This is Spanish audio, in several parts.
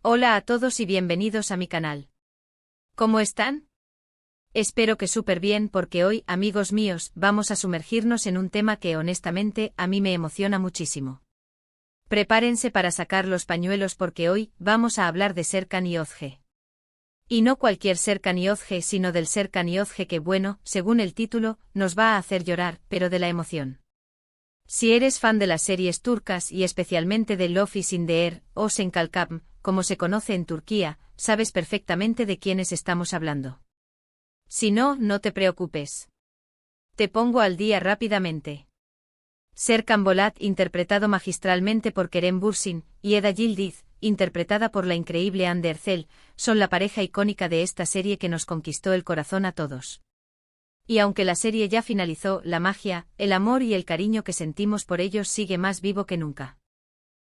Hola a todos y bienvenidos a mi canal. ¿Cómo están? Espero que súper bien porque hoy, amigos míos, vamos a sumergirnos en un tema que honestamente a mí me emociona muchísimo. Prepárense para sacar los pañuelos porque hoy vamos a hablar de Serkan Yozge. Y no cualquier Serkan Yozge sino del Serkan Yozge que bueno, según el título, nos va a hacer llorar, pero de la emoción. Si eres fan de las series turcas y especialmente de Love is in the Air, o Sen Kalkam, como se conoce en Turquía, sabes perfectamente de quiénes estamos hablando. Si no, no te preocupes. Te pongo al día rápidamente. Serkan Bolat, interpretado magistralmente por Kerem Bürsin, y Eda Yildiz, interpretada por la increíble Hande Erçel, son la pareja icónica de esta serie que nos conquistó el corazón a todos. Y aunque la serie ya finalizó, la magia, el amor y el cariño que sentimos por ellos sigue más vivo que nunca.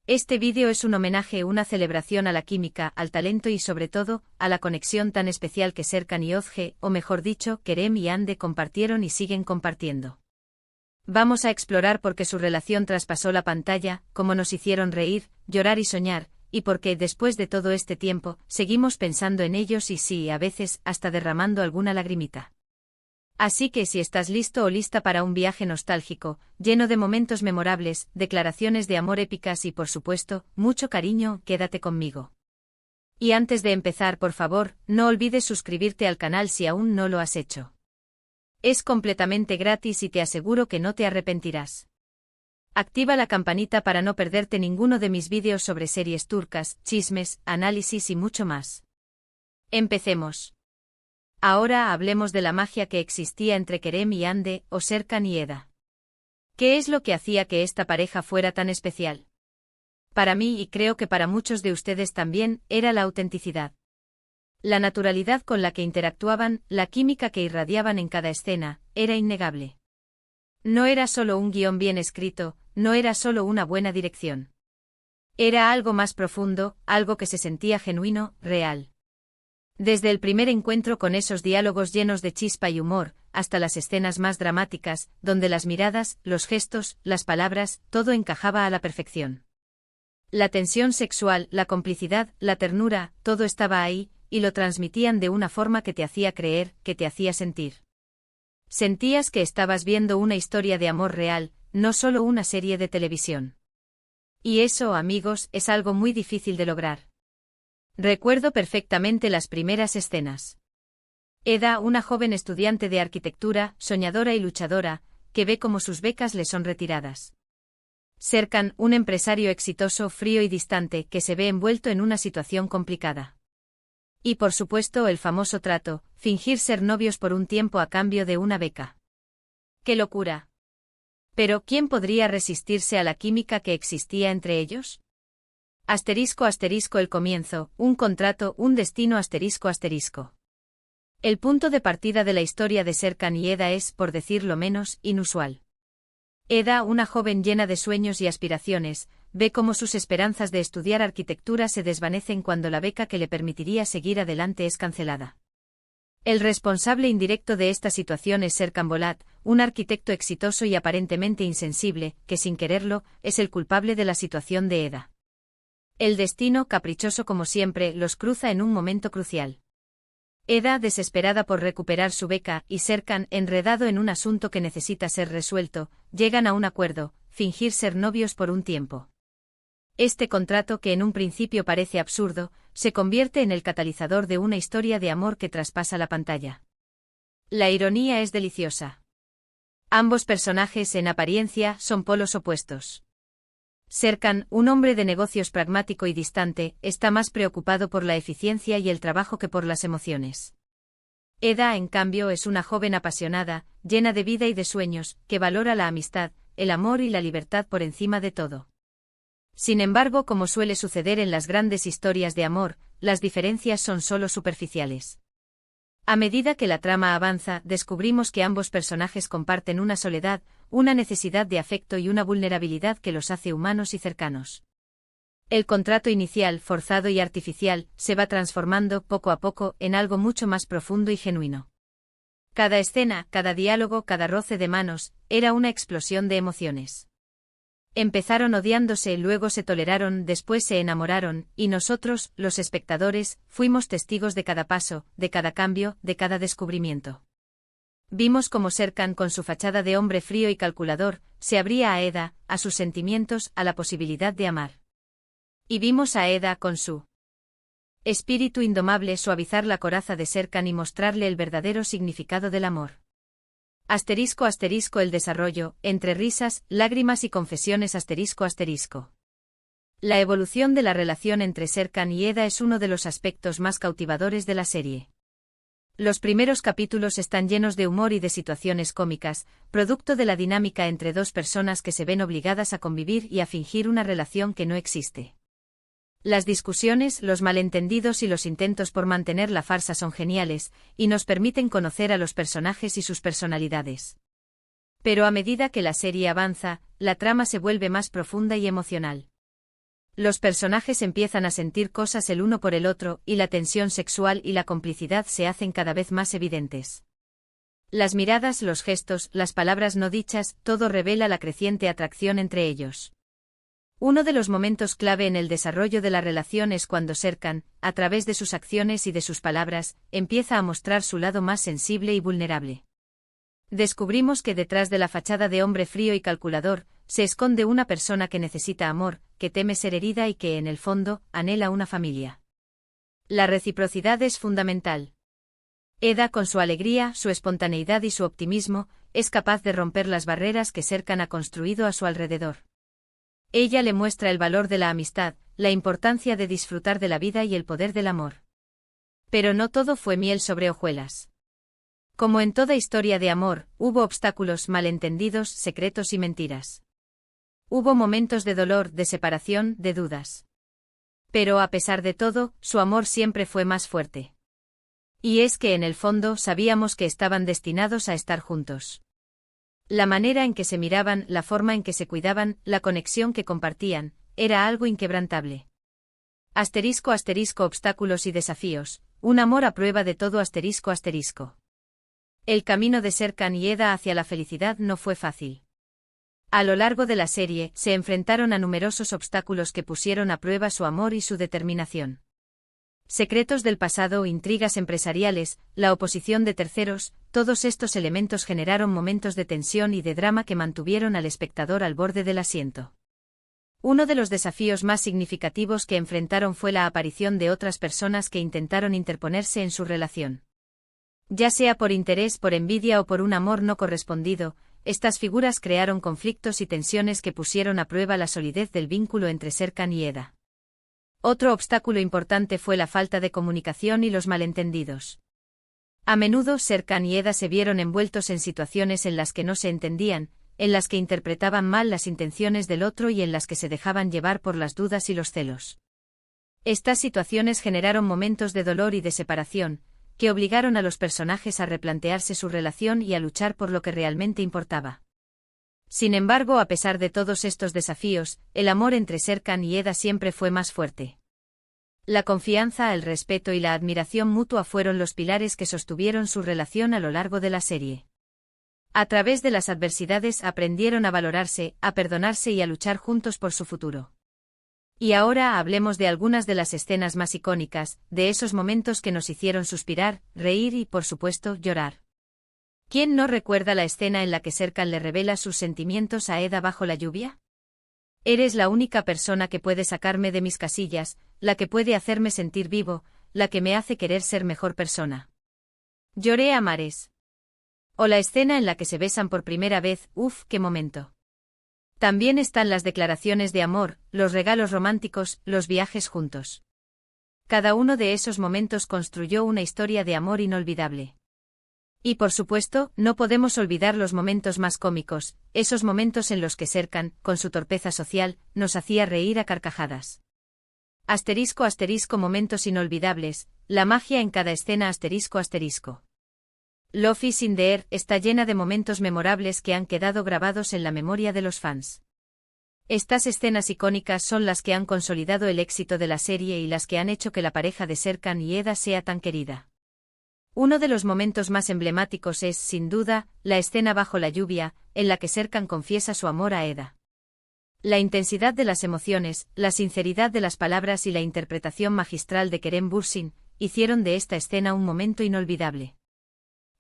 Este vídeo es un homenaje, una celebración a la química, al talento y sobre todo, a la conexión tan especial que Serkan Yozge, o mejor dicho, Kerem y Hande compartieron y siguen compartiendo. Vamos a explorar por qué su relación traspasó la pantalla, cómo nos hicieron reír, llorar y soñar, y por qué después de todo este tiempo, seguimos pensando en ellos y sí, a veces, hasta derramando alguna lagrimita. Así que si estás listo o lista para un viaje nostálgico, lleno de momentos memorables, declaraciones de amor épicas y por supuesto, mucho cariño, quédate conmigo. Y antes de empezar, por favor, no olvides suscribirte al canal si aún no lo has hecho. Es completamente gratis y te aseguro que no te arrepentirás. Activa la campanita para no perderte ninguno de mis vídeos sobre series turcas, chismes, análisis y mucho más. Empecemos. Ahora hablemos de la magia que existía entre Kerem y Hande, o Serkan y Eda. ¿Qué es lo que hacía que esta pareja fuera tan especial? Para mí y creo que para muchos de ustedes también, era la autenticidad. La naturalidad con la que interactuaban, la química que irradiaban en cada escena, era innegable. No era solo un guión bien escrito, no era solo una buena dirección. Era algo más profundo, algo que se sentía genuino, real. Desde el primer encuentro con esos diálogos llenos de chispa y humor, hasta las escenas más dramáticas, donde las miradas, los gestos, las palabras, todo encajaba a la perfección. La tensión sexual, la complicidad, la ternura, todo estaba ahí, y lo transmitían de una forma que te hacía creer, que te hacía sentir. Sentías que estabas viendo una historia de amor real, no solo una serie de televisión. Y eso, amigos, es algo muy difícil de lograr. Recuerdo perfectamente las primeras escenas. Eda, una joven estudiante de arquitectura, soñadora y luchadora, que ve cómo sus becas le son retiradas. Serkan, un empresario exitoso, frío y distante, que se ve envuelto en una situación complicada. Y por supuesto el famoso trato, fingir ser novios por un tiempo a cambio de una beca. ¡Qué locura! Pero ¿quién podría resistirse a la química que existía entre ellos? Asterisco asterisco el comienzo, un contrato, un destino asterisco asterisco. El punto de partida de la historia de Serkan y Eda es, por decirlo menos, inusual. Eda, una joven llena de sueños y aspiraciones, ve cómo sus esperanzas de estudiar arquitectura se desvanecen cuando la beca que le permitiría seguir adelante es cancelada. El responsable indirecto de esta situación es Serkan Bolat, un arquitecto exitoso y aparentemente insensible, que sin quererlo, es el culpable de la situación de Eda. El destino, caprichoso como siempre, los cruza en un momento crucial. Eda, desesperada por recuperar su beca, y Serkan, enredado en un asunto que necesita ser resuelto, llegan a un acuerdo, fingir ser novios por un tiempo. Este contrato, que en un principio parece absurdo, se convierte en el catalizador de una historia de amor que traspasa la pantalla. La ironía es deliciosa. Ambos personajes, en apariencia, son polos opuestos. Serkan, un hombre de negocios pragmático y distante, está más preocupado por la eficiencia y el trabajo que por las emociones. Eda, en cambio, es una joven apasionada, llena de vida y de sueños, que valora la amistad, el amor y la libertad por encima de todo. Sin embargo, como suele suceder en las grandes historias de amor, las diferencias son solo superficiales. A medida que la trama avanza, descubrimos que ambos personajes comparten una soledad, una necesidad de afecto y una vulnerabilidad que los hace humanos y cercanos. El contrato inicial, forzado y artificial, se va transformando, poco a poco, en algo mucho más profundo y genuino. Cada escena, cada diálogo, cada roce de manos, era una explosión de emociones. Empezaron odiándose, luego se toleraron, después se enamoraron, y nosotros, los espectadores, fuimos testigos de cada paso, de cada cambio, de cada descubrimiento. Vimos cómo Serkan, con su fachada de hombre frío y calculador, se abría a Eda, a sus sentimientos, a la posibilidad de amar. Y vimos a Eda, con su espíritu indomable, suavizar la coraza de Serkan y mostrarle el verdadero significado del amor. Asterisco asterisco el desarrollo, entre risas, lágrimas y confesiones asterisco asterisco. La evolución de la relación entre Serkan y Eda es uno de los aspectos más cautivadores de la serie. Los primeros capítulos están llenos de humor y de situaciones cómicas, producto de la dinámica entre dos personas que se ven obligadas a convivir y a fingir una relación que no existe. Las discusiones, los malentendidos y los intentos por mantener la farsa son geniales, y nos permiten conocer a los personajes y sus personalidades. Pero a medida que la serie avanza, la trama se vuelve más profunda y emocional. Los personajes empiezan a sentir cosas el uno por el otro, y la tensión sexual y la complicidad se hacen cada vez más evidentes. Las miradas, los gestos, las palabras no dichas, todo revela la creciente atracción entre ellos. Uno de los momentos clave en el desarrollo de la relación es cuando Serkan, a través de sus acciones y de sus palabras, empieza a mostrar su lado más sensible y vulnerable. Descubrimos que detrás de la fachada de hombre frío y calculador, se esconde una persona que necesita amor, que teme ser herida y que, en el fondo, anhela una familia. La reciprocidad es fundamental. Eda, con su alegría, su espontaneidad y su optimismo, es capaz de romper las barreras que Serkan ha construido a su alrededor. Ella le muestra el valor de la amistad, la importancia de disfrutar de la vida y el poder del amor. Pero no todo fue miel sobre hojuelas. Como en toda historia de amor, hubo obstáculos, malentendidos, secretos y mentiras. Hubo momentos de dolor, de separación, de dudas. Pero a pesar de todo, su amor siempre fue más fuerte. Y es que en el fondo sabíamos que estaban destinados a estar juntos. La manera en que se miraban, la forma en que se cuidaban, la conexión que compartían, era algo inquebrantable. Asterisco asterisco obstáculos y desafíos, un amor a prueba de todo asterisco asterisco. El camino de Serkan y Eda hacia la felicidad no fue fácil. A lo largo de la serie, se enfrentaron a numerosos obstáculos que pusieron a prueba su amor y su determinación. Secretos del pasado, intrigas empresariales, la oposición de terceros, todos estos elementos generaron momentos de tensión y de drama que mantuvieron al espectador al borde del asiento. Uno de los desafíos más significativos que enfrentaron fue la aparición de otras personas que intentaron interponerse en su relación. Ya sea por interés, por envidia o por un amor no correspondido, estas figuras crearon conflictos y tensiones que pusieron a prueba la solidez del vínculo entre Serkan y Eda. Otro obstáculo importante fue la falta de comunicación y los malentendidos. A menudo Serkan y Eda se vieron envueltos en situaciones en las que no se entendían, en las que interpretaban mal las intenciones del otro y en las que se dejaban llevar por las dudas y los celos. Estas situaciones generaron momentos de dolor y de separación, que obligaron a los personajes a replantearse su relación y a luchar por lo que realmente importaba. Sin embargo, a pesar de todos estos desafíos, el amor entre Serkan y Eda siempre fue más fuerte. La confianza, el respeto y la admiración mutua fueron los pilares que sostuvieron su relación a lo largo de la serie. A través de las adversidades aprendieron a valorarse, a perdonarse y a luchar juntos por su futuro. Y ahora hablemos de algunas de las escenas más icónicas, de esos momentos que nos hicieron suspirar, reír y, por supuesto, llorar. ¿Quién no recuerda la escena en la que Serkan le revela sus sentimientos a Eda bajo la lluvia? Eres la única persona que puede sacarme de mis casillas, la que puede hacerme sentir vivo, la que me hace querer ser mejor persona. Lloré a mares. O la escena en la que se besan por primera vez, ¡uf, qué momento! También están las declaraciones de amor, los regalos románticos, los viajes juntos. Cada uno de esos momentos construyó una historia de amor inolvidable. Y por supuesto, no podemos olvidar los momentos más cómicos, esos momentos en los que Serkan, con su torpeza social, nos hacía reír a carcajadas. Asterisco asterisco momentos inolvidables, la magia en cada escena asterisco asterisco. Love is in the air está llena de momentos memorables que han quedado grabados en la memoria de los fans. Estas escenas icónicas son las que han consolidado el éxito de la serie y las que han hecho que la pareja de Serkan y Eda sea tan querida. Uno de los momentos más emblemáticos es, sin duda, la escena bajo la lluvia, en la que Serkan confiesa su amor a Eda. La intensidad de las emociones, la sinceridad de las palabras y la interpretación magistral de Kerem Bürsin hicieron de esta escena un momento inolvidable.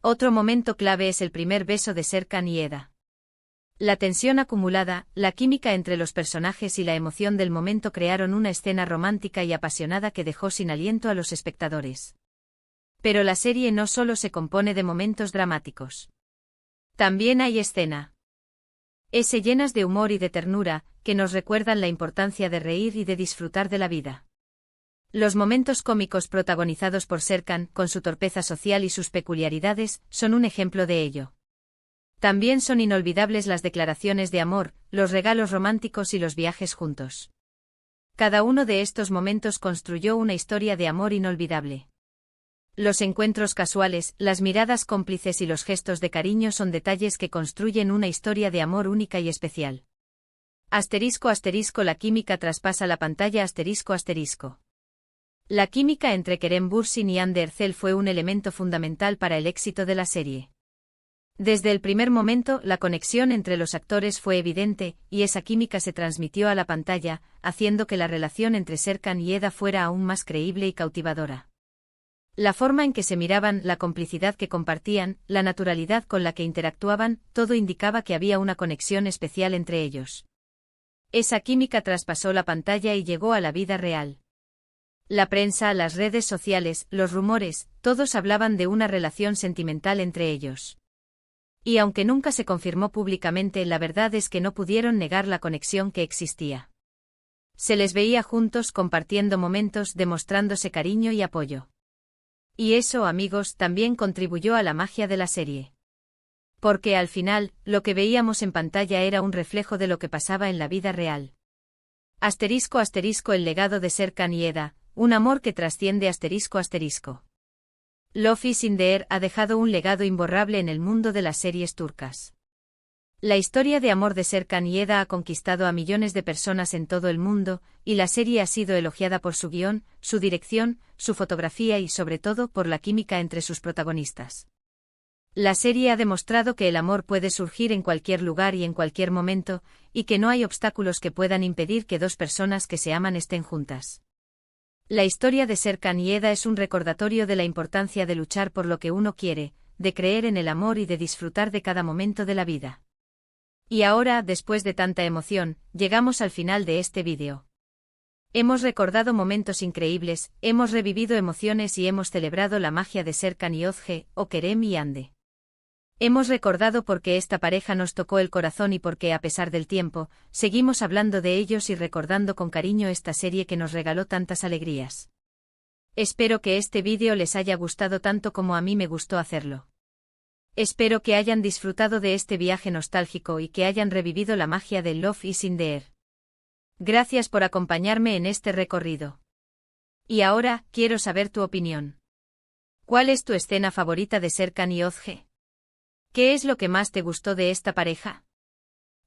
Otro momento clave es el primer beso de Serkan y Eda. La tensión acumulada, la química entre los personajes y la emoción del momento crearon una escena romántica y apasionada que dejó sin aliento a los espectadores. Pero la serie no solo se compone de momentos dramáticos. También hay escenas llenas de humor y de ternura, que nos recuerdan la importancia de reír y de disfrutar de la vida. Los momentos cómicos protagonizados por Serkan, con su torpeza social y sus peculiaridades, son un ejemplo de ello. También son inolvidables las declaraciones de amor, los regalos románticos y los viajes juntos. Cada uno de estos momentos construyó una historia de amor inolvidable. Los encuentros casuales, las miradas cómplices y los gestos de cariño son detalles que construyen una historia de amor única y especial. *** La química traspasa la pantalla ***. La química entre Kerem Bürsin y Hande Erçel fue un elemento fundamental para el éxito de la serie. Desde el primer momento, la conexión entre los actores fue evidente, y esa química se transmitió a la pantalla, haciendo que la relación entre Serkan y Eda fuera aún más creíble y cautivadora. La forma en que se miraban, la complicidad que compartían, la naturalidad con la que interactuaban, todo indicaba que había una conexión especial entre ellos. Esa química traspasó la pantalla y llegó a la vida real. La prensa, las redes sociales, los rumores, todos hablaban de una relación sentimental entre ellos. Y aunque nunca se confirmó públicamente, la verdad es que no pudieron negar la conexión que existía. Se les veía juntos compartiendo momentos, demostrándose cariño y apoyo. Y eso, amigos, también contribuyó a la magia de la serie. Porque al final, lo que veíamos en pantalla era un reflejo de lo que pasaba en la vida real. *** El legado de Serkan y Eda, un amor que trasciende ***. Love is in the air ha dejado un legado imborrable en el mundo de las series turcas. La historia de amor de Serkan y Eda ha conquistado a millones de personas en todo el mundo, y la serie ha sido elogiada por su guión, su dirección, su fotografía y sobre todo por la química entre sus protagonistas. La serie ha demostrado que el amor puede surgir en cualquier lugar y en cualquier momento, y que no hay obstáculos que puedan impedir que dos personas que se aman estén juntas. La historia de Serkan y Eda es un recordatorio de la importancia de luchar por lo que uno quiere, de creer en el amor y de disfrutar de cada momento de la vida. Y ahora, después de tanta emoción, llegamos al final de este vídeo. Hemos recordado momentos increíbles, hemos revivido emociones y hemos celebrado la magia de Serkan y Özge, o Kerem y Hande. Hemos recordado por qué esta pareja nos tocó el corazón y por qué, a pesar del tiempo, seguimos hablando de ellos y recordando con cariño esta serie que nos regaló tantas alegrías. Espero que este vídeo les haya gustado tanto como a mí me gustó hacerlo. Espero que hayan disfrutado de este viaje nostálgico y que hayan revivido la magia de Love is in the air. Gracias por acompañarme en este recorrido. Y ahora, quiero saber tu opinión. ¿Cuál es tu escena favorita de Serkan y Özge? ¿Qué es lo que más te gustó de esta pareja?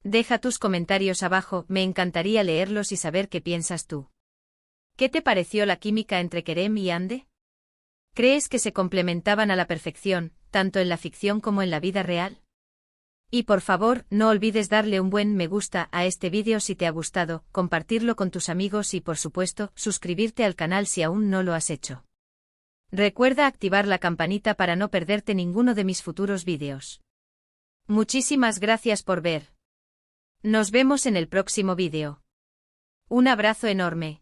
Deja tus comentarios abajo, me encantaría leerlos y saber qué piensas tú. ¿Qué te pareció la química entre Kerem y Hande? ¿Crees que se complementaban a la perfección, tanto en la ficción como en la vida real? Y por favor, no olvides darle un buen me gusta a este vídeo si te ha gustado, compartirlo con tus amigos y por supuesto, suscribirte al canal si aún no lo has hecho. Recuerda activar la campanita para no perderte ninguno de mis futuros vídeos. Muchísimas gracias por ver. Nos vemos en el próximo vídeo. Un abrazo enorme.